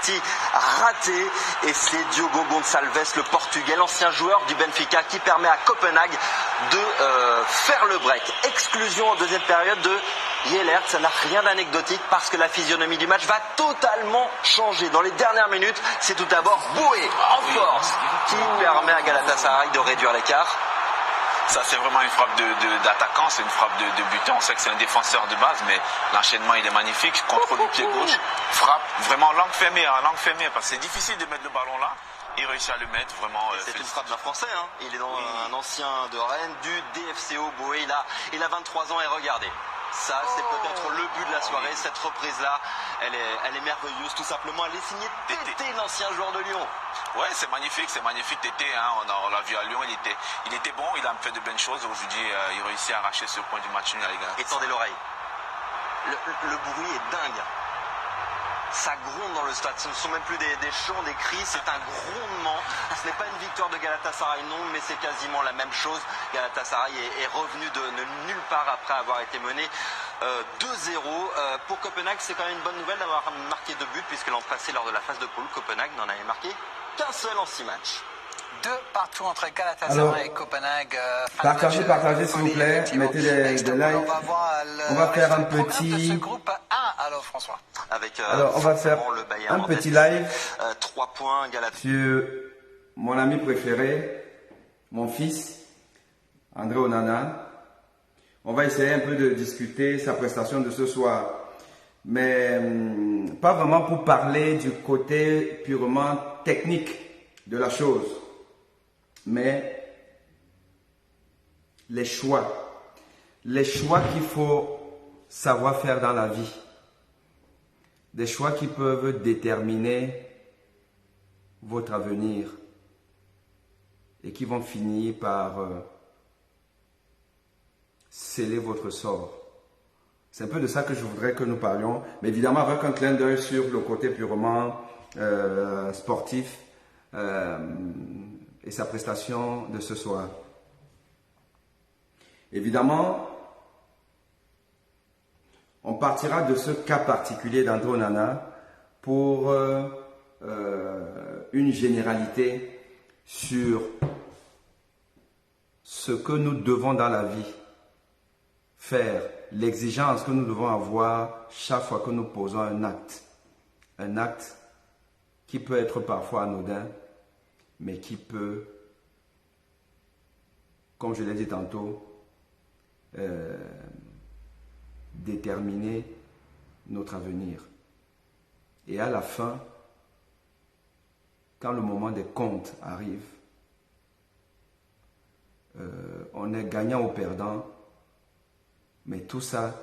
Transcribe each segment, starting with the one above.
penalty raté. Et c'est Diogo Gonçalves, le Portugais, l'ancien joueur du Benfica, qui permet à Copenhague de faire le break. Exclusion en deuxième période de Yelert. Ça n'a rien d'anecdotique parce que la physionomie du match va totalement changer. Dans les dernières minutes, c'est tout d'abord Boué en force qui permet à Galatasaray de réduire l'écart. Ça, c'est vraiment une frappe d'attaquant, c'est une frappe de buteur. On sait que c'est un défenseur de base, mais l'enchaînement, il est magnifique. Contrôle du pied gauche, frappe vraiment langue fermée, parce que c'est difficile de mettre le ballon là. Il réussit à le mettre vraiment. C'est une frappe d'un Français, hein. Il est dans un ancien de Rennes, du DFCO Boué. Il a 23 ans et regardez. Ça, c'est peut-être le but de la soirée. Cette reprise-là, elle est merveilleuse. Tout simplement, elle est signée Tété, l'ancien joueur de Lyon. Ouais, c'est magnifique, Tété. Hein. On l'a vu à Lyon, il était bon, il a fait de bonnes choses. Aujourd'hui, il réussit à arracher ce point du match nul à l'égard. Et tendez l'oreille. Le bruit est dingue. Ça gronde dans le stade. Ce ne sont même plus des chants, des cris, c'est un grondement. Ce n'est pas une victoire de Galatasaray, non, mais c'est quasiment la même chose. Galatasaray est revenu de nulle part après avoir été mené 2-0. Pour Copenhague, c'est quand même une bonne nouvelle d'avoir marqué 2 buts, puisque l'an passé, lors de la phase de poule, Copenhague n'en avait marqué qu'un seul en 6 matchs. 2 partout entre Galatasaray et Copenhague. Partagez s'il vous plaît, mettez des likes. On va faire un petit... Alors François. Alors on va faire un petit live 3 points sur mon ami préféré, mon fils, André Onana. On va essayer un peu de discuter sa prestation de ce soir. Mais pas vraiment pour parler du côté purement technique de la chose. Mais les choix qu'il faut savoir faire dans la vie, des choix qui peuvent déterminer votre avenir et qui vont finir par sceller votre sort. C'est un peu de ça que je voudrais que nous parlions, mais évidemment avec un clin d'œil sur le côté purement sportif et sa prestation de ce soir. Évidemment, on partira de ce cas particulier d'André Onana pour une généralité sur ce que nous devons dans la vie faire, l'exigence que nous devons avoir chaque fois que nous posons un acte qui peut être parfois anodin, mais qui peut, comme je l'ai dit tantôt, déterminer notre avenir. Et à la fin, quand le moment des comptes arrive, on est gagnant ou perdant, mais tout ça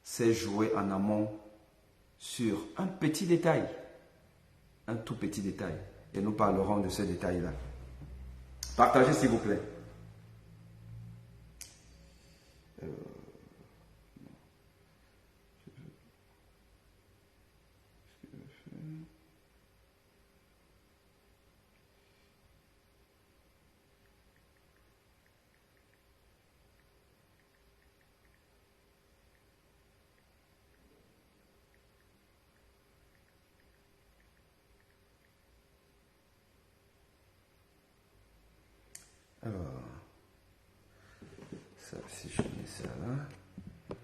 s'est joué en amont sur un petit détail, un tout petit détail. Et nous parlerons de ce détail-là. Partagez s'il vous plaît. Alors, ça, si je mets ça là, je vais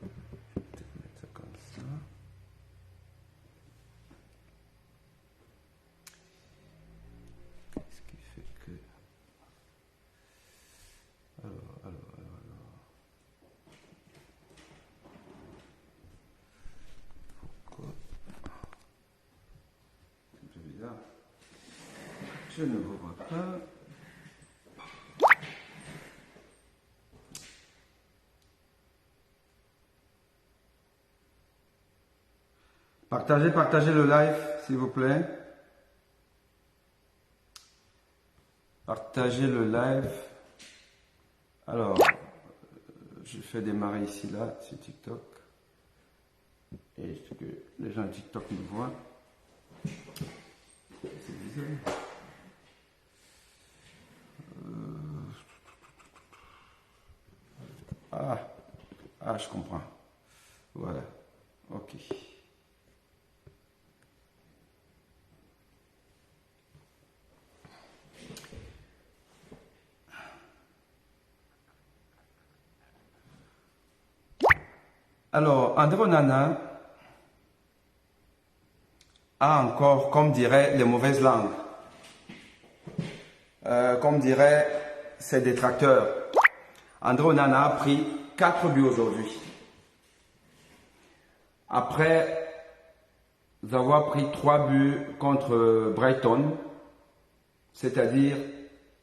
peut-être mettre ça comme ça. Qu'est-ce qui fait que... Alors. Pourquoi? C'est bizarre. Je ne vous vois pas. Partagez le live, s'il vous plaît. Partagez le live. Alors, je fais démarrer ici, là, sur TikTok. Et que les gens de TikTok me voient. C'est bizarre. Ah, je comprends. Voilà. Ok. Alors, André Onana a encore, comme diraient les mauvaises langues, comme diraient ses détracteurs, André Onana a pris 4 buts aujourd'hui. Après avoir pris 3 buts contre Brighton, c'est-à-dire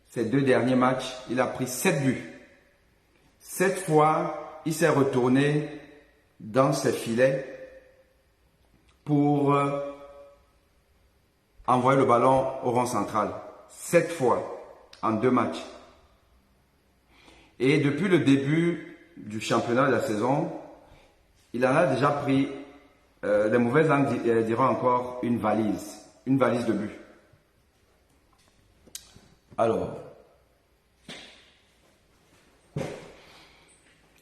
ces 2 derniers matchs, il a pris 7 buts. 7 fois, il s'est retourné dans ses filets pour envoyer le ballon au rond central. 7 fois en 2 matchs. Et depuis le début du championnat de la saison, il en a déjà pris, les mauvaises langues diront encore, une valise de but. Alors,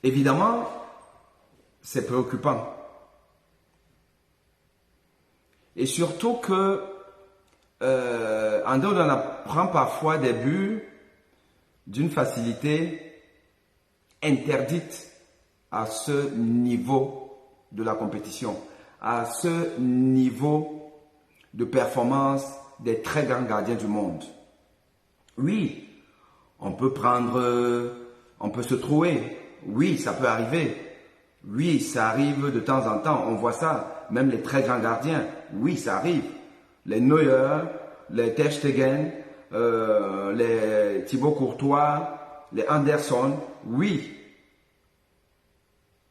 évidemment, c'est préoccupant. Et surtout que André Onana prend parfois des buts d'une facilité interdite à ce niveau de la compétition, à ce niveau de performance des très grands gardiens du monde. Oui, on peut se trouver. Oui, ça peut arriver. Oui, ça arrive de temps en temps. On voit ça. Même les très grands gardiens. Oui, ça arrive. Les Neuer, les Ter Stegen, les Thibaut Courtois, les Anderson. Oui.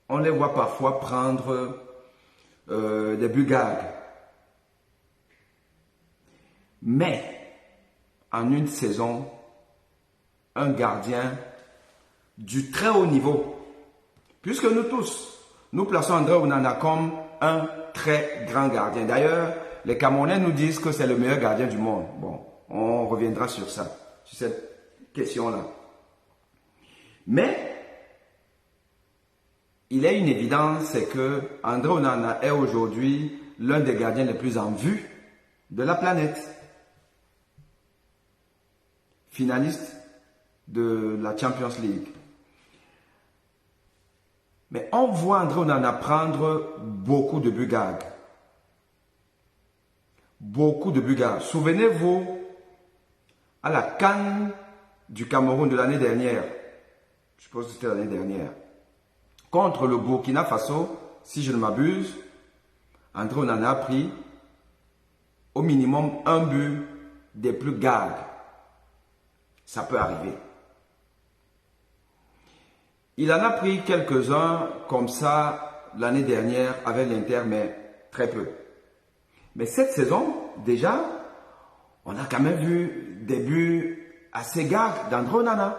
On les voit parfois prendre des buts gags. Mais, en une saison, un gardien du très haut niveau, puisque nous tous, nous plaçons André Onana comme un très grand gardien. D'ailleurs, les Camerounais nous disent que c'est le meilleur gardien du monde. Bon, on reviendra sur ça, sur cette question-là. Mais, il est une évidence, c'est que André Onana est aujourd'hui l'un des gardiens les plus en vue de la planète. Finaliste de la Champions League. Mais on voit André Onana prendre beaucoup de buts gags. Beaucoup de buts gags. Souvenez-vous, à la CAN du Cameroun de l'année dernière, je suppose que c'était l'année dernière, contre le Burkina Faso, si je ne m'abuse, André Onana a pris au minimum un but des plus gags. Ça peut arriver. Il en a pris quelques-uns comme ça l'année dernière avec l'Inter, mais très peu. Mais cette saison, déjà, on a quand même vu des buts assez gags d'André Onana.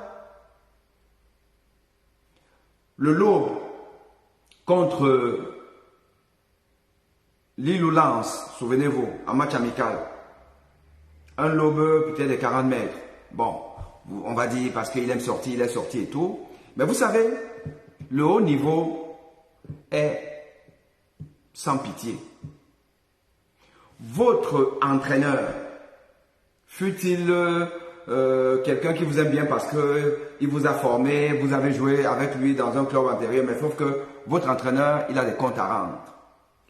Le lob contre Lille ou Lens, souvenez-vous, en match amical. Un lob peut-être de 40 mètres. Bon, on va dire parce qu'il aime sortir, il est sorti et tout. Mais vous savez, le haut niveau est sans pitié. Votre entraîneur, fut-il quelqu'un qui vous aime bien parce qu'il vous a formé, vous avez joué avec lui dans un club antérieur, mais sauf que votre entraîneur, il a des comptes à rendre.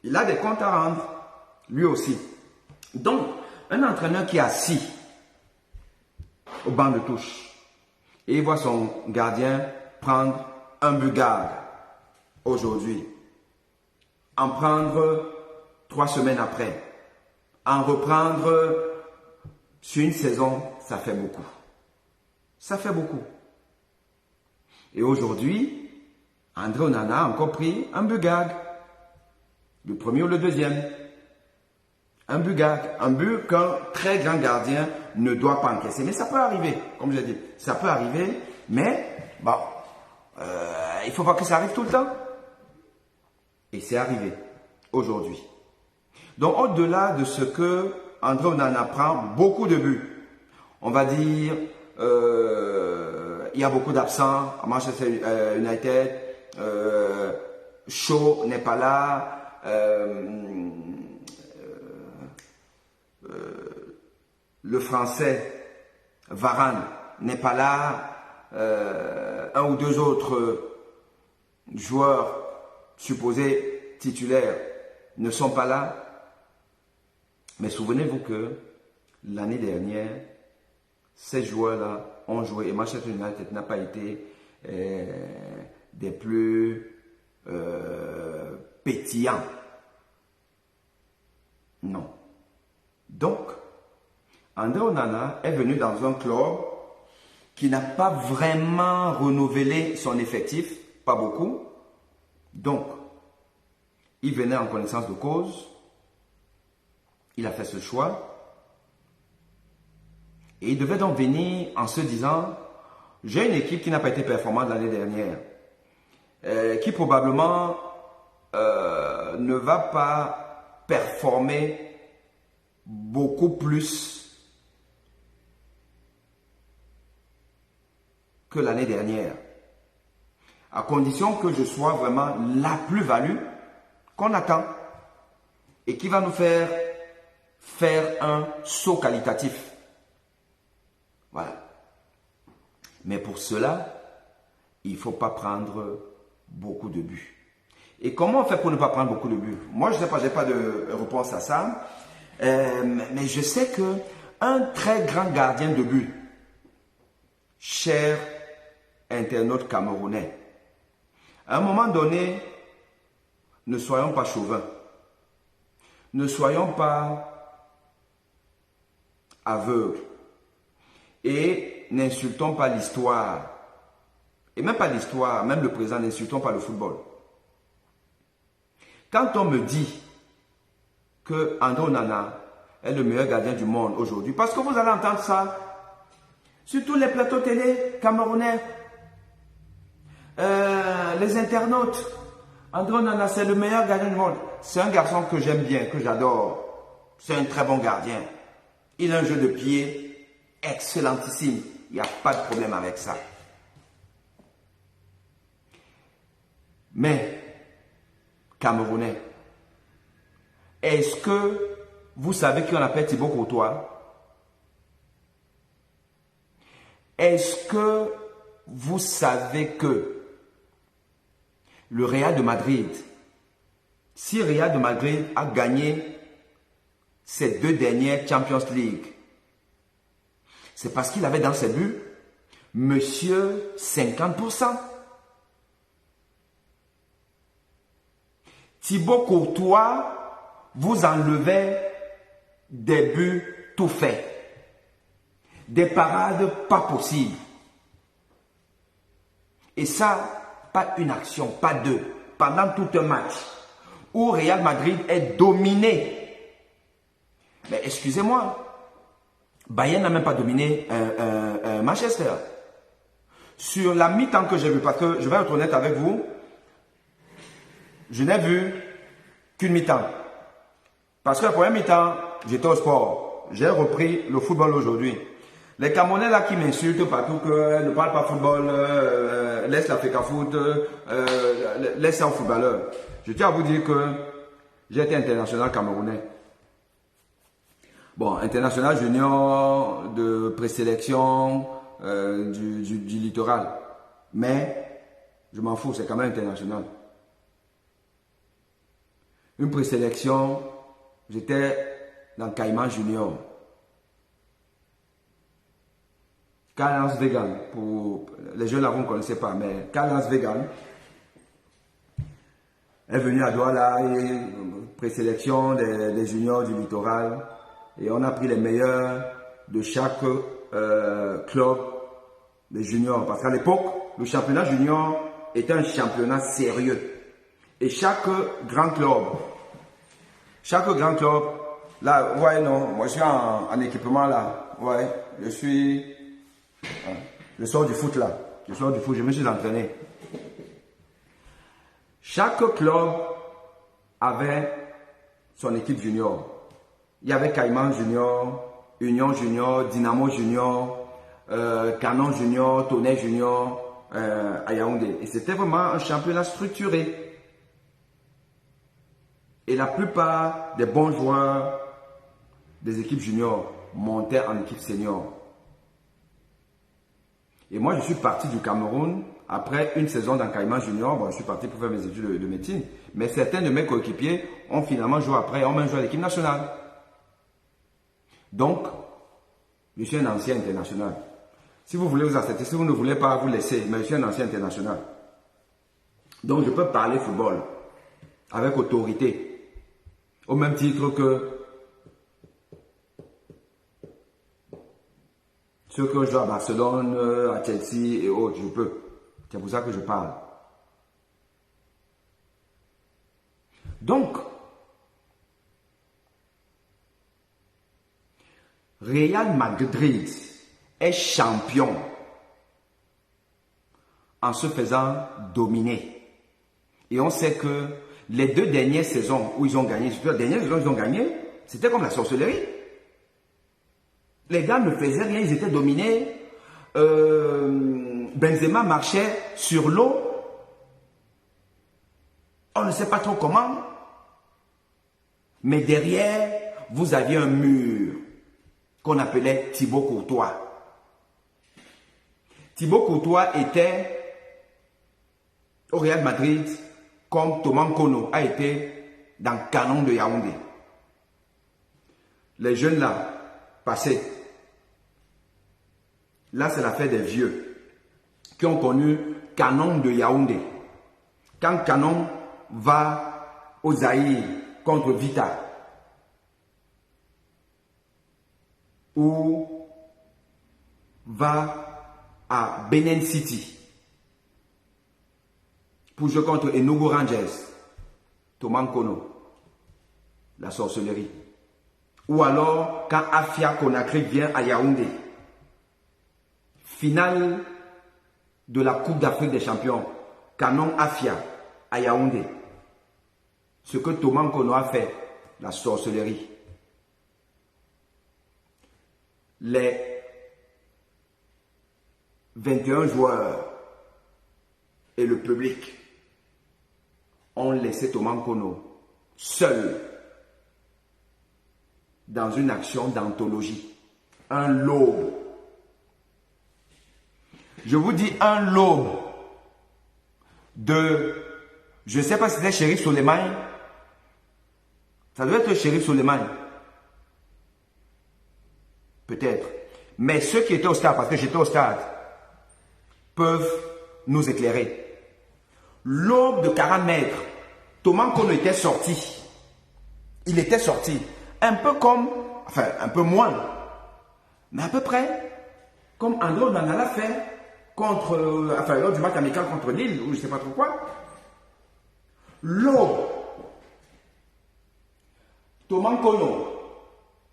Il a des comptes à rendre, lui aussi. Donc, un entraîneur qui est assis au banc de touche et il voit son gardien prendre un but gag aujourd'hui, en prendre 3 semaines après, en reprendre sur une saison, ça fait beaucoup. Ça fait beaucoup. Et aujourd'hui, André Onana a encore pris un but gag, le premier ou le deuxième. Un but gag, un but qu'un très grand gardien ne doit pas encaisser. Mais ça peut arriver, comme je l'ai dit. Ça peut arriver, mais bon, il ne faut pas que ça arrive tout le temps. Et c'est arrivé aujourd'hui. Donc au-delà de ce que André Onana prend beaucoup de buts, on va dire, il y a beaucoup d'absents à Manchester United, Shaw n'est pas là, le français Varane n'est pas là, un ou deux autres joueurs supposés titulaires ne sont pas là. Mais souvenez-vous que l'année dernière, ces joueurs-là ont joué et Manchester United n'a pas été des plus pétillants. Non. Donc, André Onana est venu dans un club qui n'a pas vraiment renouvelé son effectif, pas beaucoup. Donc, il venait en connaissance de cause. Il a fait ce choix. Et il devait donc venir en se disant, j'ai une équipe qui n'a pas été performante l'année dernière, qui probablement ne va pas performer beaucoup plus que l'année dernière, à condition que je sois vraiment la plus-value qu'on attend et qui va nous faire un saut qualitatif. Voilà. Mais pour cela, il ne faut pas prendre beaucoup de buts. Et comment on fait pour ne pas prendre beaucoup de buts? Moi, je ne sais pas, je n'ai pas de réponse à ça. Mais je sais qu'un très grand gardien de but, cher internaute camerounais, à un moment donné, ne soyons pas chauvins. Ne soyons pas aveugles. Et n'insultons pas l'histoire. Et même pas l'histoire, même le présent, n'insultons pas le football. Quand on me dit que André Onana est le meilleur gardien du monde aujourd'hui, parce que vous allez entendre ça sur tous les plateaux télé camerounais, les internautes, André Onana c'est le meilleur gardien du monde. C'est un garçon que j'aime bien, que j'adore. C'est un très bon gardien. Il a un jeu de pied excellentissime. Il n'y a pas de problème avec ça. Mais, Camerounais, est-ce que vous savez qui on appelle Thibaut Courtois? Est-ce que vous savez que le Real de Madrid, si Real de Madrid a gagné ses 2 dernières Champions League, c'est parce qu'il avait dans ses buts Monsieur 50%. Thibaut Courtois vous enlevait des buts tout faits, des parades pas possibles. Et ça, pas une action, pas deux, pendant tout un match où Real Madrid est dominé. Mais excusez-moi, Bayern n'a même pas dominé Manchester. Sur la mi-temps que j'ai vu, parce que je vais être honnête avec vous, je n'ai vu qu'une mi-temps. Parce que la première mi-temps, j'étais au sport. J'ai repris le football aujourd'hui. Les Camerounais là qui m'insultent partout, que ne parle pas football, laisse l'Africa Foot, laisse ça aux footballeurs. Je tiens à vous dire que j'ai été international camerounais. Bon, international junior de présélection du littoral. Mais je m'en fous, c'est quand même international. Une présélection, j'étais dans Caïman Junior. Karl-Heinz Vegan, pour les jeunes là, vous ne connaissez pas, mais Karl-Heinz Vegan est venu à Douala, et présélection des juniors du littoral, et on a pris les meilleurs de chaque club des juniors. Parce qu'à l'époque, le championnat junior était un championnat sérieux. Et chaque grand club, là, ouais, non, moi je suis en équipement là, ouais, je sors du foot là, je me suis entraîné. Chaque club avait son équipe junior. Il y avait Caïman Junior, Union Junior, Dynamo Junior, Canon Junior, Tonnerre Junior, à Yaoundé. Et c'était vraiment un championnat structuré. Et la plupart des bons joueurs des équipes juniors montaient en équipe senior. Et moi, je suis parti du Cameroun après une saison dans Caïman Junior. Bon, je suis parti pour faire mes études de médecine. Mais certains de mes coéquipiers ont finalement joué après, ont même joué à l'équipe nationale. Donc, je suis un ancien international. Si vous voulez vous accepter, si vous ne voulez pas, vous laissez. Mais je suis un ancien international. Donc, je peux parler football avec autorité. Au même titre que ceux qui jouent à Barcelone, à Chelsea et autres, je peux. C'est pour ça que je parle. Donc, Real Madrid est champion en se faisant dominer. Et on sait que les 2 dernières saisons où ils ont gagné, surtout la dernière saison où ils ont gagné, c'était comme la sorcellerie. Les gars ne faisaient rien, ils étaient dominés. Benzema marchait sur l'eau. On ne sait pas trop comment. Mais derrière, vous aviez un mur qu'on appelait Thibaut Courtois. Thibaut Courtois était au Real Madrid comme Thomas Nkono a été dans Canon de Yaoundé. Les jeunes là, passés. Là, c'est l'affaire des vieux qui ont connu Canon de Yaoundé. Quand Canon va au Zaïre contre Vita, ou va à Benin City pour jouer contre Enugu Rangers, Thomas Nkono, la sorcellerie. Ou alors quand Afia Conakry vient à Yaoundé, finale de la Coupe d'Afrique des Champions, Canon Afia à Yaoundé. Ce que Thomas Nkono a fait, la sorcellerie. Les 21 joueurs et le public ont laissé Thomas Nkono seul dans une action d'anthologie. Un lobe. Je vous dis un lobe de, je ne sais pas si c'était Chérif Souleymane. Ça doit être Chérif Souleymane. Peut-être. Mais ceux qui étaient au stade, parce que j'étais au stade, peuvent nous éclairer. L'aube de 40 mètres, Thomas Nkono était sorti. Il était sorti. Un peu comme, enfin un peu moins, mais à peu près comme André Onana l'a fait contre, enfin lors du match amical contre Lille, ou je ne sais pas trop quoi. L'aube. Thomas Nkono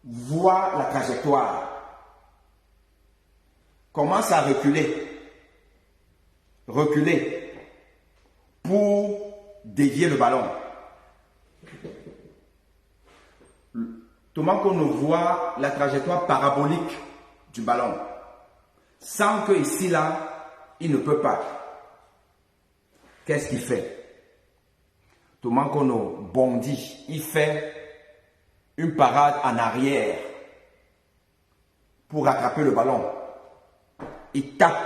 voit la trajectoire, commence à reculer pour dévier le ballon. Thomas Nkono voit la trajectoire parabolique du ballon, sans que ici, là, il ne peut pas. Qu'est-ce qu'il fait? Thomas Nkono bondit, il fait une parade en arrière pour attraper le ballon. Il tape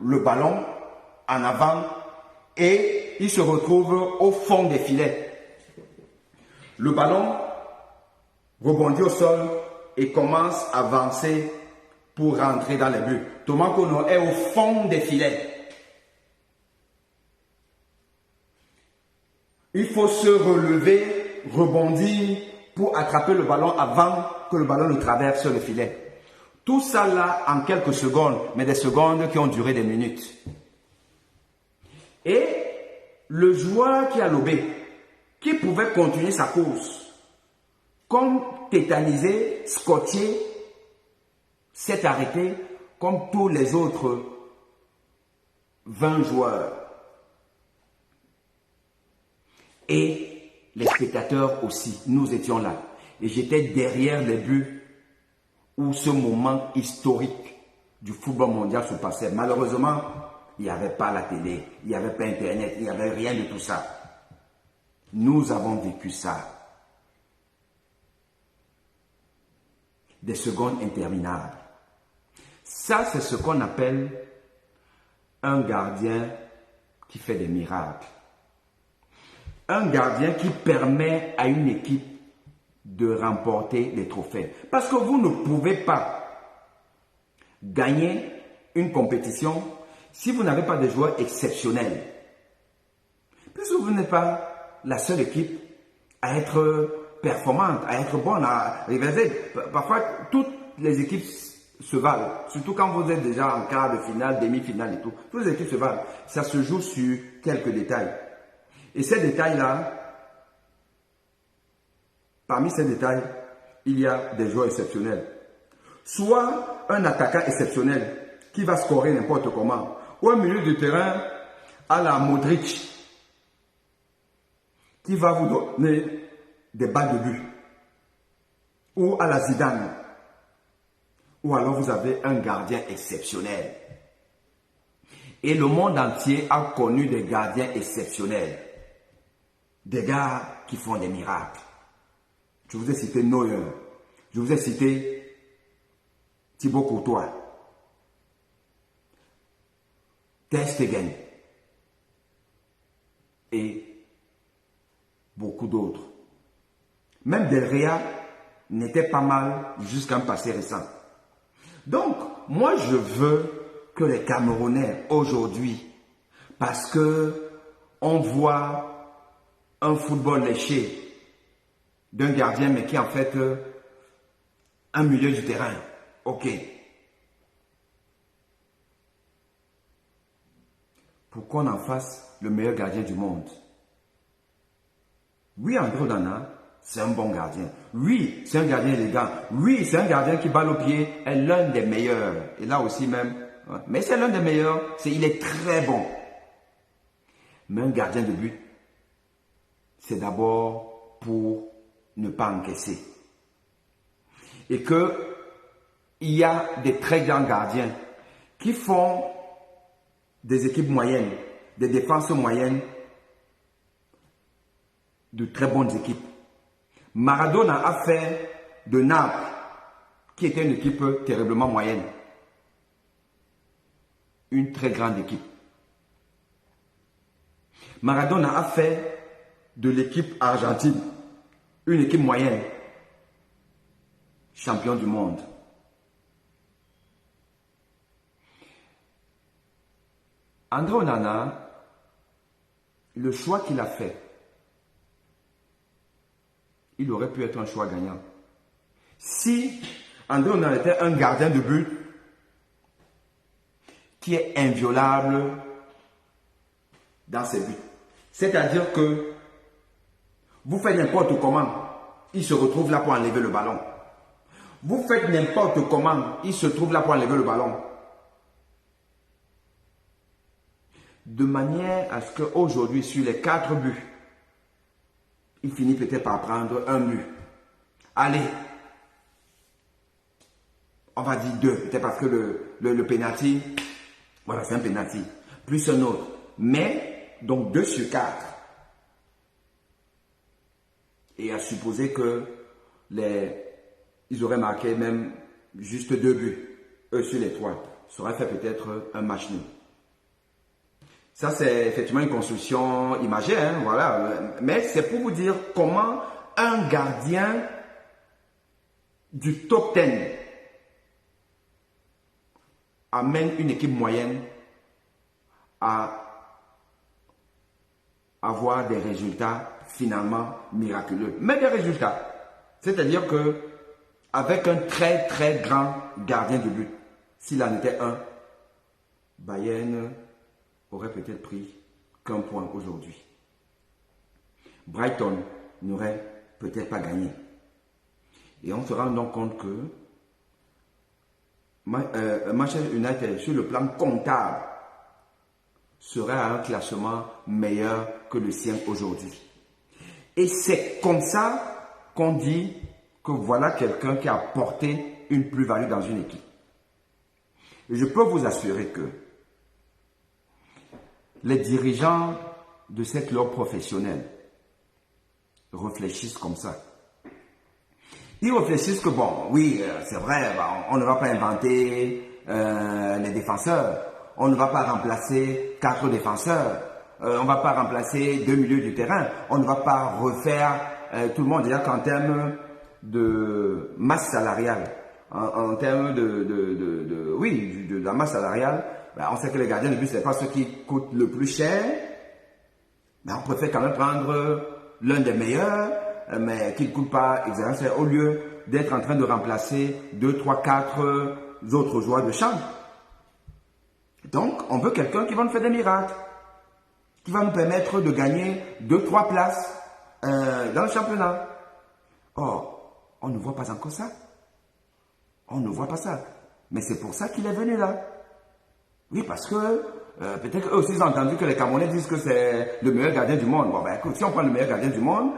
le ballon en avant et il se retrouve au fond des filets. Le ballon rebondit au sol et commence à avancer pour rentrer dans les buts. Thomas Nkono est au fond des filets. Il faut se relever, rebondir pour attraper le ballon avant que le ballon ne traverse le filet. Tout ça là en quelques secondes, mais des secondes qui ont duré des minutes. Et le joueur qui a lobé, qui pouvait continuer sa course, comme tétanisé, scotché, s'est arrêté comme tous les autres 20 joueurs. Et les spectateurs aussi, nous étions là. Et j'étais derrière les buts où ce moment historique du football mondial se passait. Malheureusement, il n'y avait pas la télé, il n'y avait pas Internet, il n'y avait rien de tout ça. Nous avons vécu ça. Des secondes interminables. Ça, c'est ce qu'on appelle un gardien qui fait des miracles. Un gardien qui permet à une équipe de remporter des trophées. Parce que vous ne pouvez pas gagner une compétition si vous n'avez pas de joueurs exceptionnels. Puisque vous n'êtes pas la seule équipe à être performante, à être bonne, à rivaliser. Parfois, toutes les équipes se valent. Surtout quand vous êtes déjà en quart de finale, demi-finale et tout. Toutes les équipes se valent. Ça se joue sur quelques détails. Et ces détails-là, parmi ces détails, il y a des joueurs exceptionnels. Soit un attaquant exceptionnel qui va scorer n'importe comment, ou un milieu de terrain à la Modric qui va vous donner des balles de but, ou à la Zidane, ou alors vous avez un gardien exceptionnel. Et le monde entier a connu des gardiens exceptionnels, des gars qui font des miracles. Je vous ai cité Neuer, je vous ai cité Thibaut Courtois, Ter Stegen et beaucoup d'autres. Même Del Rea n'était pas mal jusqu'à un passé récent. Donc, moi je veux que les Camerounais aujourd'hui, parce que on voit un football léché d'un gardien, mais qui est en fait un milieu du terrain. Ok. Pourquoi on en fasse le meilleur gardien du monde? Oui, André Onana, c'est un bon gardien. Oui, c'est un gardien élégant. Oui, c'est un gardien qui balle au pied, est l'un des meilleurs. Et là aussi même, mais c'est l'un des meilleurs, il est très bon. Mais un gardien de but, c'est d'abord pour ne pas encaisser. Et que il y a des très grands gardiens qui font des équipes moyennes, des défenses moyennes, de très bonnes équipes. Maradona a fait de Naples, qui était une équipe terriblement moyenne, une très grande équipe. Maradona a fait de l'équipe argentine une équipe moyenne, champion du monde. André Onana, le choix qu'il a fait, il aurait pu être un choix gagnant. Si André Onana était un gardien de but qui est inviolable dans ses buts, c'est-à-dire que vous faites n'importe comment, il se retrouve là pour enlever le ballon. Vous faites n'importe comment, il se trouve là pour enlever le ballon. De manière à ce qu'aujourd'hui, sur les 4 buts, il finit peut-être par prendre un but. Allez, on va dire 2, peut-être parce que le penalty, voilà, c'est un penalty, plus un autre. Mais, donc 2 sur 4. Et à supposer que ils auraient marqué même juste 2 buts, eux sur les 3. Ça aurait fait peut-être un match nul. Ça, c'est effectivement une construction imagée, hein, voilà. Mais c'est pour vous dire comment un gardien du top 10 amène une équipe moyenne à avoir des résultats finalement miraculeux. Mais des résultats. C'est-à-dire que avec un très très grand gardien de but, s'il en était un, Bayern aurait peut-être pris qu'un point aujourd'hui. Brighton n'aurait peut-être pas gagné. Et on se rend donc compte que Manchester United, sur le plan comptable, serait à un classement meilleur que le sien aujourd'hui. Et c'est comme ça qu'on dit que voilà quelqu'un qui a apporté une plus-value dans une équipe. Et je peux vous assurer que les dirigeants de ces clubs professionnels réfléchissent comme ça. Ils réfléchissent que bon, oui, c'est vrai, on ne va pas inventer les défenseurs. on ne va pas remplacer 4 défenseurs. On ne va pas remplacer 2 milieux du terrain. On ne va pas refaire tout le monde. Déjà qu'en termes de masse salariale, en termes de la masse salariale, ben, on sait que les gardiens de but, ce n'est pas ceux qui coûtent le plus cher. Mais on préfère quand même prendre l'un des meilleurs, mais qui ne coûte pas exagérément cher, au lieu d'être en train de remplacer 2, 3, 4 autres joueurs de champ. Donc, on veut quelqu'un qui va nous faire des miracles, qui va nous permettre de gagner 2, 3 places dans le championnat. Or, on ne voit pas encore ça. On ne voit pas ça. Mais c'est pour ça qu'il est venu là. Oui, parce que peut-être qu'eux aussi ils ont entendu que les Camerounais disent que c'est le meilleur gardien du monde. Bon, ben écoute, si on prend le meilleur gardien du monde,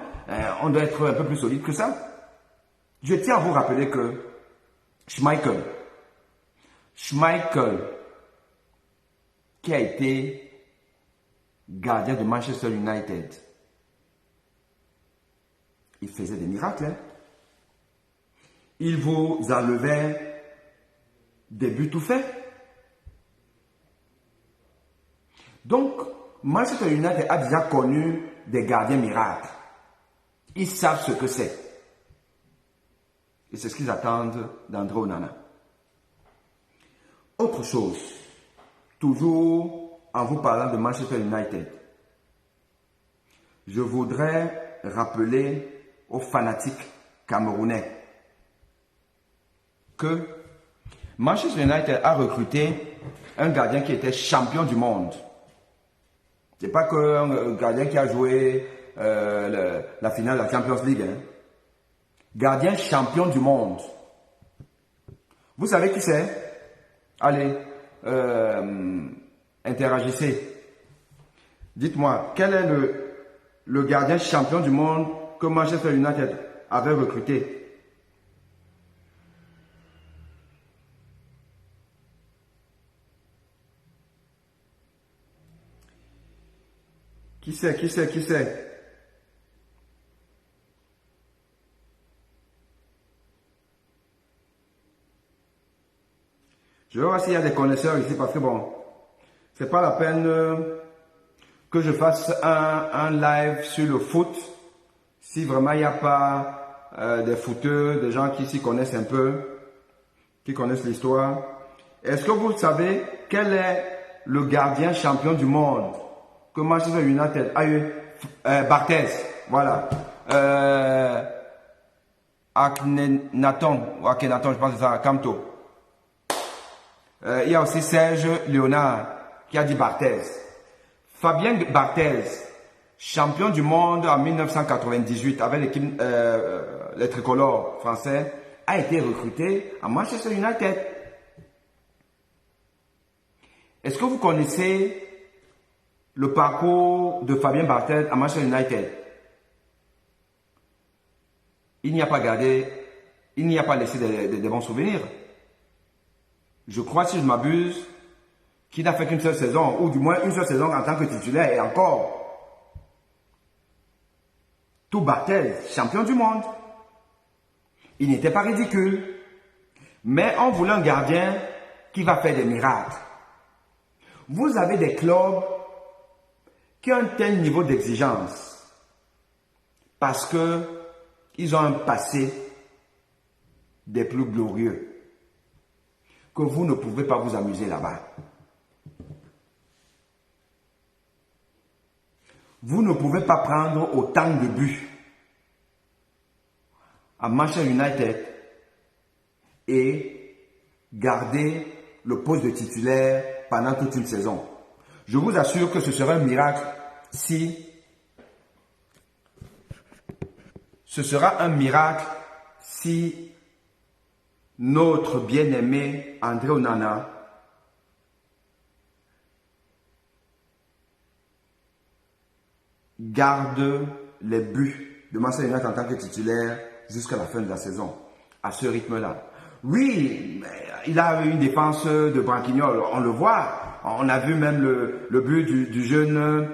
on doit être un peu plus solide que ça. Je tiens à vous rappeler que Schmeichel, qui a été gardien de Manchester United, il faisait des miracles. Hein? Il vous enlevait des buts tout faits. Donc, Manchester United a déjà connu des gardiens miracles. Ils savent ce que c'est. Et c'est ce qu'ils attendent d'André Onana. Autre chose, toujours en vous parlant de Manchester United, je voudrais rappeler aux fanatiques camerounais que Manchester United a recruté un gardien qui était champion du monde. Ce n'est pas qu'un gardien qui a joué la finale de la Champions League. Hein. Gardien champion du monde. Vous savez qui c'est? Allez, interagissez. Dites-moi, quel est le gardien champion du monde que Manchester United avait recruté? Qui c'est? Je vais voir s'il y a des connaisseurs ici parce que bon, c'est pas la peine que je fasse un live sur le foot si vraiment il n'y a pas des footeux, des gens qui s'y connaissent un peu, qui connaissent l'histoire. Est-ce que vous savez quel est le gardien champion du monde que Manchester United a eu? Barthez, voilà. Akhenaton, je pense que c'est ça, Kamto. Il y a aussi Serge Léonard qui a dit Barthez. Fabien Barthez, champion du monde en 1998 avec l'équipe les tricolores français, a été recruté à Manchester United. Est-ce que vous connaissez le parcours de Fabien Barthez à Manchester United? Il n'y a pas laissé des bons souvenirs. Je crois, si je m'abuse, qu'il n'a fait qu'une seule saison, ou du moins une seule saison en tant que titulaire, et encore. Tout Barthez, champion du monde. Il n'était pas ridicule. Mais on voulait un gardien qui va faire des miracles. Vous avez des clubs qui ont un tel niveau d'exigence parce qu'ils ont un passé des plus glorieux que vous ne pouvez pas vous amuser là-bas. Vous ne pouvez pas prendre autant de buts à Manchester United et garder le poste de titulaire pendant toute une saison. Je vous assure que ce serait un miracle si notre bien-aimé André Onana garde les buts de Manchester United en tant que titulaire jusqu'à la fin de la saison, à ce rythme-là. Oui, il a une défense de branquignol, on le voit. On a vu même le but du jeune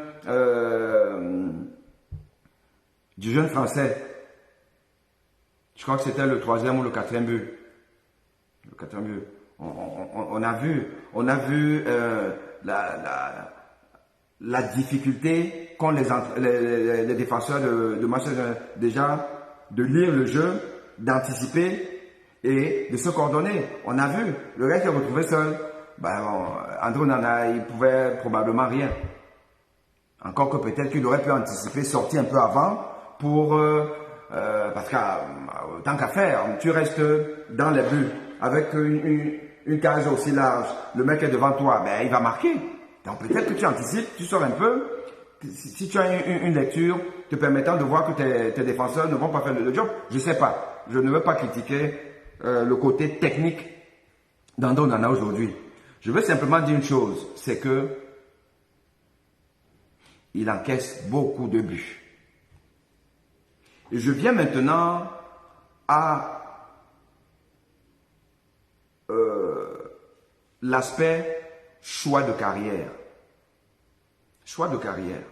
français. Je crois que c'était le 3e ou le 4e but. On a vu la difficulté qu'ont les défenseurs de Manchester déjà de lire le jeu, d'anticiper et de se coordonner. On a vu, le gars qui est retrouvé seul, André Onana, il pouvait probablement rien. Encore que peut-être qu'il aurait pu anticiper, sortir un peu avant pour... parce que tant qu'à faire, tu restes dans les buts avec une cage aussi large. Le mec est devant toi, il va marquer. Donc peut-être que tu anticipes, tu sors un peu. Si tu as une lecture te permettant de voir que tes défenseurs ne vont pas faire le job, je ne sais pas. Je ne veux pas critiquer le côté technique d'André Onana aujourd'hui. Je veux simplement dire une chose, c'est que il encaisse beaucoup de buts. Et je viens maintenant à l'aspect choix de carrière. Choix de carrière.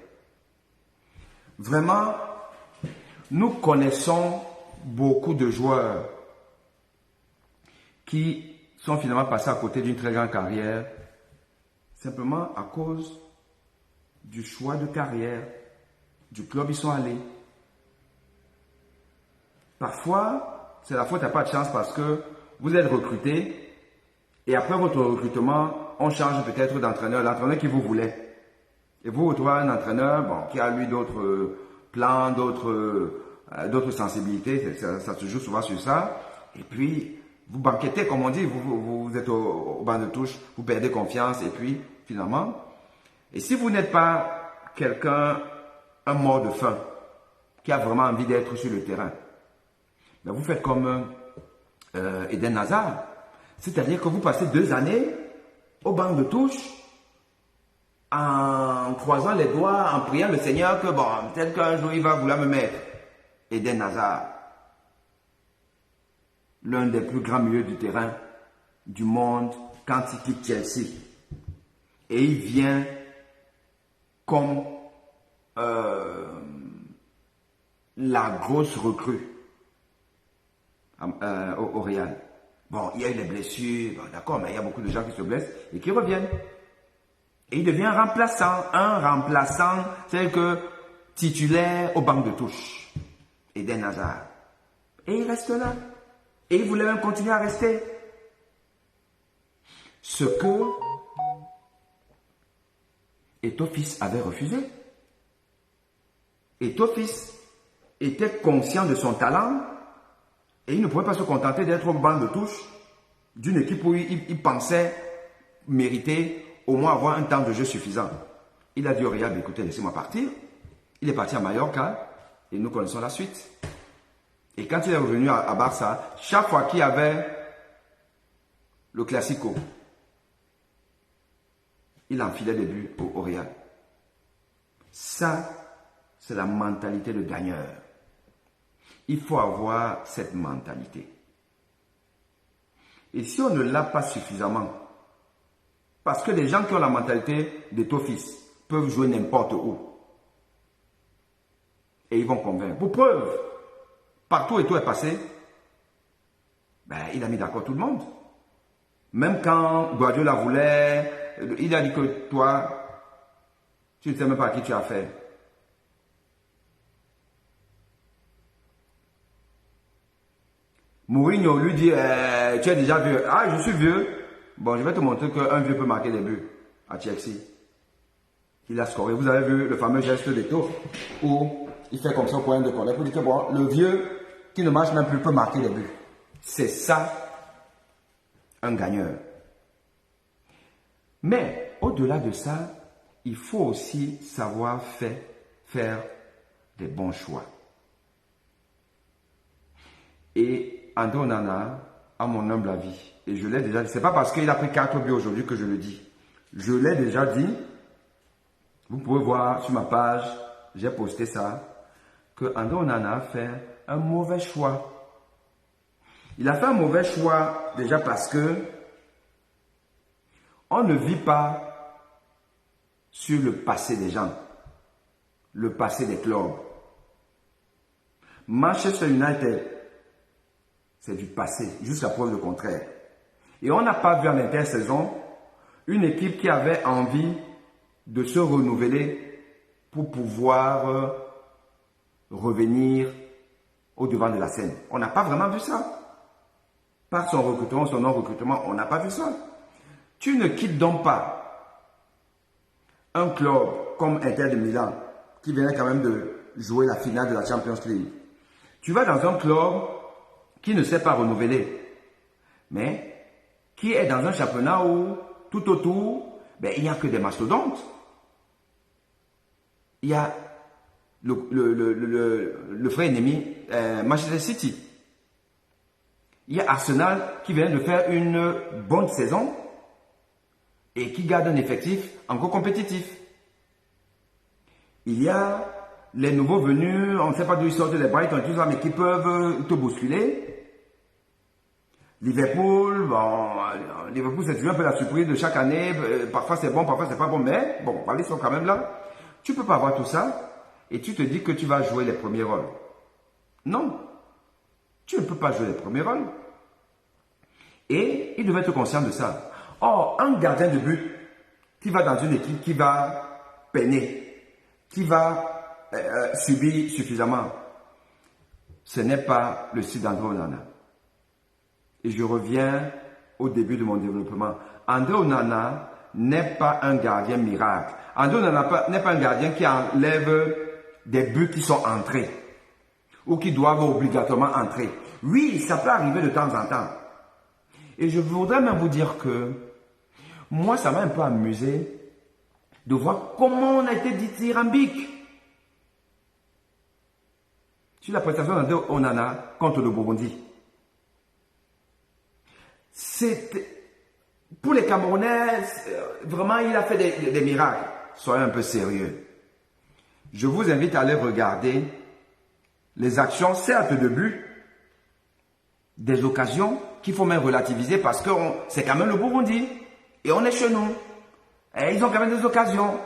Vraiment, nous connaissons beaucoup de joueurs qui sont finalement passés à côté d'une très grande carrière simplement à cause du choix de carrière, du club où ils sont allés. Parfois, c'est la faute à pas de chance parce que vous êtes recruté et après votre recrutement, on change peut-être d'entraîneur, l'entraîneur qui vous voulait. Et vous retrouvez un entraîneur qui a lui d'autres plans, d'autres sensibilités, ça se joue souvent sur ça. Et puis, vous banquetez, comme on dit, vous êtes au banc de touche, vous perdez confiance et puis, finalement, et si vous n'êtes pas quelqu'un, un mort de faim, qui a vraiment envie d'être sur le terrain, vous faites comme Eden Hazard. C'est-à-dire que vous passez 2 années au banc de touche en croisant les doigts, en priant le Seigneur que peut-être qu'un jour il va vouloir me mettre. Eden Hazard, l'un des plus grands milieux du terrain du monde quand il quitte Chelsea. Et il vient comme la grosse recrue au Real. Il y a eu des blessures, d'accord, mais il y a beaucoup de gens qui se blessent et qui reviennent. Et il devient un remplaçant, c'est que titulaire au banc de touche. Eden Hazard. Et il reste là. Et il voulait même continuer à rester. Ce que Eto'o-Fils avait refusé. Eto'o-Fils était conscient de son talent et il ne pouvait pas se contenter d'être au banc de touche d'une équipe où il pensait mériter au moins avoir un temps de jeu suffisant. Il a dit au Real, écoutez, laissez-moi partir. Il est parti à Mallorca et nous connaissons la suite. Et quand il est revenu à Barça, chaque fois qu'il y avait le Classico, il enfilait des buts au Real. Ça, c'est la mentalité de gagneur. Il faut avoir cette mentalité. Et si on ne l'a pas suffisamment, parce que les gens qui ont la mentalité d'Eto'o-Fils peuvent jouer n'importe où. Et ils vont convaincre. Pour preuve, partout Eto'o est passé, il a mis d'accord tout le monde. Même quand Guardiola voulait, il a dit que toi, tu ne sais même pas à qui tu as affaire. Mourinho lui dit, tu es déjà vieux. Ah, je suis vieux. Je vais te montrer qu'un vieux peut marquer des buts à Chelsea. Il a scoré. Vous avez vu le fameux geste d'Eto'o où il fait comme ça au point de colère pour dire que le vieux qui ne marche même plus peut marquer des buts. C'est ça, un gagneur. Mais au-delà de ça, il faut aussi savoir faire des bons choix. Et André Onana, à mon humble avis, et je l'ai déjà dit, ce n'est pas parce qu'il a pris 4 buts aujourd'hui que je le dis. Je l'ai déjà dit, vous pouvez voir sur ma page, j'ai posté ça, que André Onana a fait un mauvais choix. Il a fait un mauvais choix déjà parce que on ne vit pas sur le passé des gens, le passé des clubs. Manchester United, c'est du passé, jusqu'à preuve le contraire. Et on n'a pas vu en intersaison une équipe qui avait envie de se renouveler pour pouvoir revenir au devant de la scène. On n'a pas vraiment vu ça. Par son recrutement, son non-recrutement, on n'a pas vu ça. Tu ne quittes donc pas un club comme Inter de Milan, qui vient quand même de jouer la finale de la Champions League. Tu vas dans un club qui ne s'est pas renouvelé, mais qui est dans un championnat où tout autour, il n'y a que des mastodontes. Il y a le frère ennemi Manchester City. Il y a Arsenal qui vient de faire une bonne saison et qui garde un effectif encore compétitif. Il y a les nouveaux venus, on ne sait pas d'où ils sortent, les Brighton, tout ça, mais qui peuvent te bousculer. Liverpool, Liverpool c'est toujours un peu la surprise de chaque année. Parfois c'est bon, parfois c'est pas bon, mais bon, ils sont quand même là. Tu peux pas avoir tout ça et tu te dis que tu vas jouer les premiers rôles. Non, tu ne peux pas jouer les premiers rôles. Et il devait être conscient de ça. Or, un gardien de but qui va dans une équipe qui va peiner, qui va subir suffisamment, ce n'est pas le style d'André Onana. Et je reviens au début de mon développement. André Onana n'est pas un gardien miracle. André Onana n'est pas un gardien qui enlève des buts qui sont entrés ou qui doivent obligatoirement entrer. Oui, ça peut arriver de temps en temps. Et je voudrais même vous dire que moi, ça m'a un peu amusé de voir comment on a été dithyrambique sur la prestation d'André Onana contre le Burundi. Pour les Camerounais, vraiment, il a fait des miracles. Soyez un peu sérieux. Je vous invite à aller regarder les actions, certes de but, des occasions qu'il faut même relativiser parce que c'est quand même le Burundi. Et on est chez nous. Et ils ont quand même des occasions.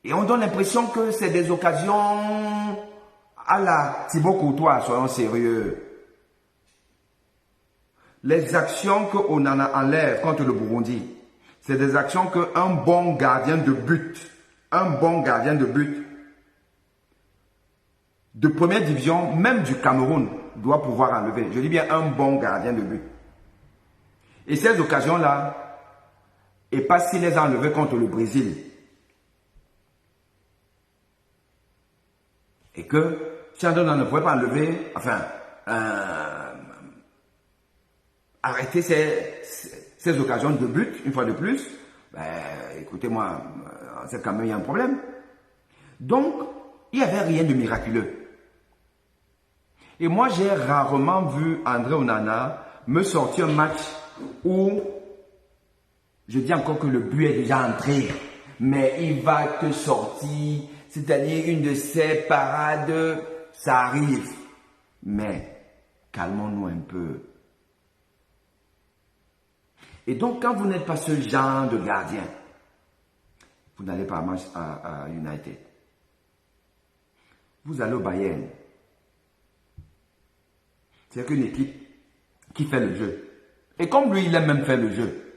Et on donne l'impression que c'est des occasions à la Thibaut Courtois, soyons sérieux. Les actions qu'on en enlève contre le Burundi, c'est des actions qu'un bon gardien de but, de première division, même du Cameroun, doit pouvoir enlever. Je dis bien un bon gardien de but. Et ces occasions-là, et pas s'il les a enlevées contre le Brésil. Et que, si on ne pouvait pas enlever, arrêter ces occasions de but, une fois de plus, écoutez-moi, c'est quand même il y a un problème. Donc, il n'y avait rien de miraculeux. Et moi, j'ai rarement vu André Onana me sortir un match où je dis encore que le but est déjà entré, mais il va te sortir, c'est-à-dire une de ces parades, ça arrive. Mais calmons-nous un peu. Et donc, quand vous n'êtes pas ce genre de gardien, vous n'allez pas à United. Vous allez au Bayern. C'est qu'une équipe qui fait le jeu. Et comme lui, il aime même faire le jeu.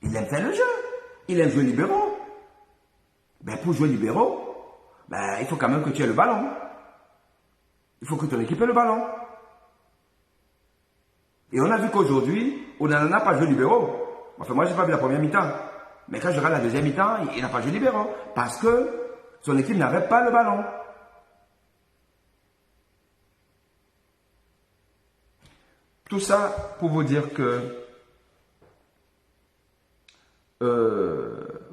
Il aime faire le jeu. Il aime jouer libéraux. Pour jouer libéraux, il faut quand même que tu aies le ballon. Il faut que ton équipe ait le ballon. Et on a vu qu'aujourd'hui, on n'en a pas joué libéraux. Moi, je n'ai pas vu la première mi-temps. Mais quand je regarde la deuxième mi-temps, il n'a pas joué libéraux. Parce que son équipe n'avait pas le ballon. Tout ça pour vous dire que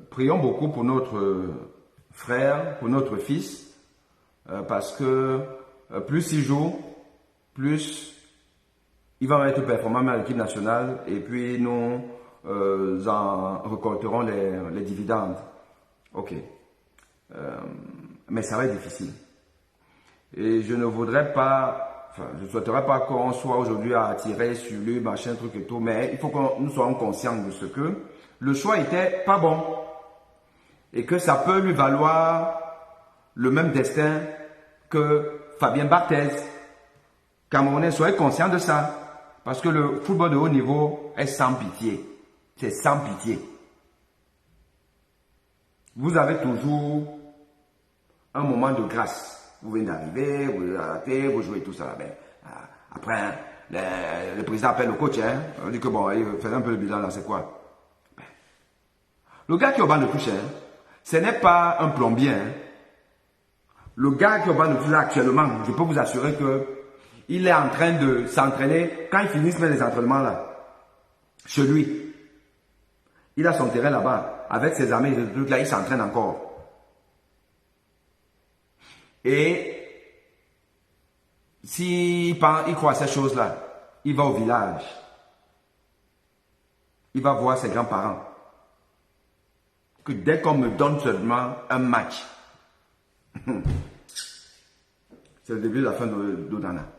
prions beaucoup pour notre frère, pour notre fils, parce que plus il joue, plus il va être performant à l'équipe nationale et puis nous en récolterons les dividendes. Ok. Mais ça va être difficile. Et je ne voudrais pas... je ne souhaiterais pas qu'on soit aujourd'hui à tirer sur lui, machin, truc et tout, mais il faut que nous soyons conscients de ce que le choix était pas bon et que ça peut lui valoir le même destin que Fabien Barthez. Camerounais, soyez conscients de ça. Parce que le football de haut niveau est sans pitié. C'est sans pitié. Vous avez toujours un moment de grâce. Vous venez d'arriver, vous arrêtez, vous jouez tout ça. Ben, après, hein, le président appelle le coach. Hein, on dit que bon, il fait un peu le bilan là, c'est quoi? Ben, le gars qui est au banc de touche, hein, ce n'est pas un plombier. Hein. Le gars qui est au banc de touche là actuellement, je peux vous assurer que il est en train de s'entraîner. Quand il finit les entraînements là, chez lui, il a son terrain là-bas. Avec ses amis, là, il s'entraîne encore. Et s'il croit à ces choses-là, il va au village. Il va voir ses grands-parents. Que dès qu'on me donne seulement un match, c'est le début de la fin d'Onana.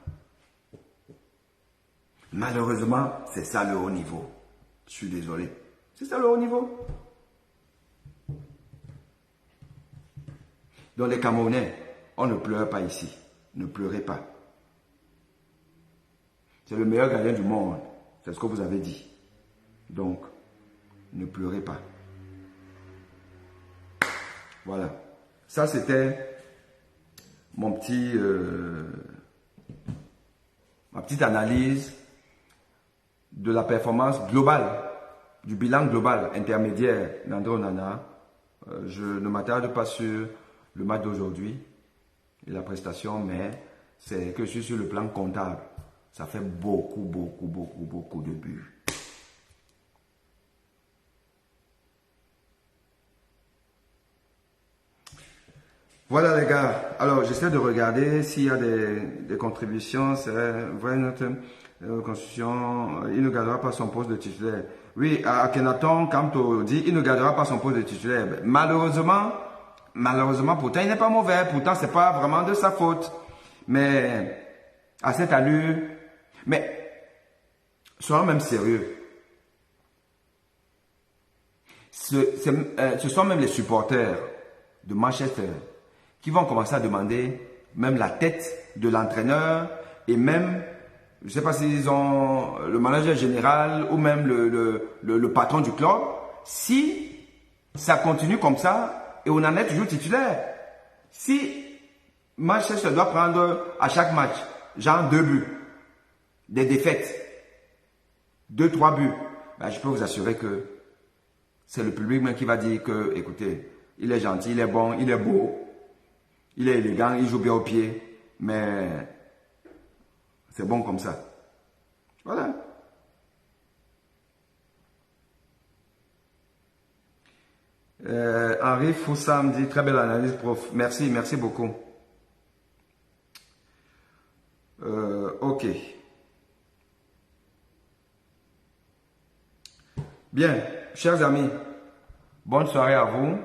Malheureusement, c'est ça le haut niveau. Je suis désolé. C'est ça le haut niveau. Dans les Camerounais, on ne pleure pas ici. Ne pleurez pas. C'est le meilleur gardien du monde. C'est ce que vous avez dit. Donc, ne pleurez pas. Voilà. Ça, c'était ma petite analyse de la performance globale, du bilan global intermédiaire d'André Onana. Je ne m'attarde pas sur le match d'aujourd'hui et la prestation, mais c'est que je suis sur le plan comptable. Ça fait beaucoup de buts. Voilà les gars. Alors j'essaie de regarder s'il y a des contributions. C'est vrai, notre constitution, il ne gardera pas son poste de titulaire. Oui, Akhenaton Kamto dit il ne gardera pas son poste de titulaire. Malheureusement, pourtant il n'est pas mauvais. Pourtant c'est pas vraiment de sa faute. Mais à cette allure, mais soyons même sérieux. Ce sont même les supporters de Manchester qui vont commencer à demander même la tête de l'entraîneur et même, je ne sais pas s'ils ont le manager général ou même le patron du club, si ça continue comme ça et on en est toujours titulaire. Si Manchester doit prendre à chaque match, genre 2 buts, des défaites, 2-3 buts, ben je peux vous assurer que c'est le public même qui va dire que, écoutez, il est gentil, il est bon, il est beau, il est élégant, il joue bien au pied, mais c'est bon comme ça. Voilà. Henri Foussam dit, très belle analyse, prof. Merci, merci beaucoup. Ok. Bien, chers amis, bonne soirée à vous.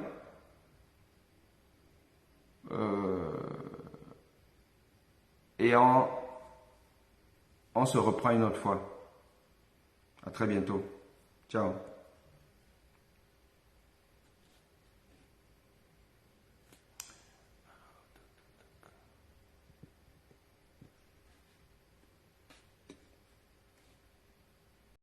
Et on se reprend une autre fois. À très bientôt. Ciao.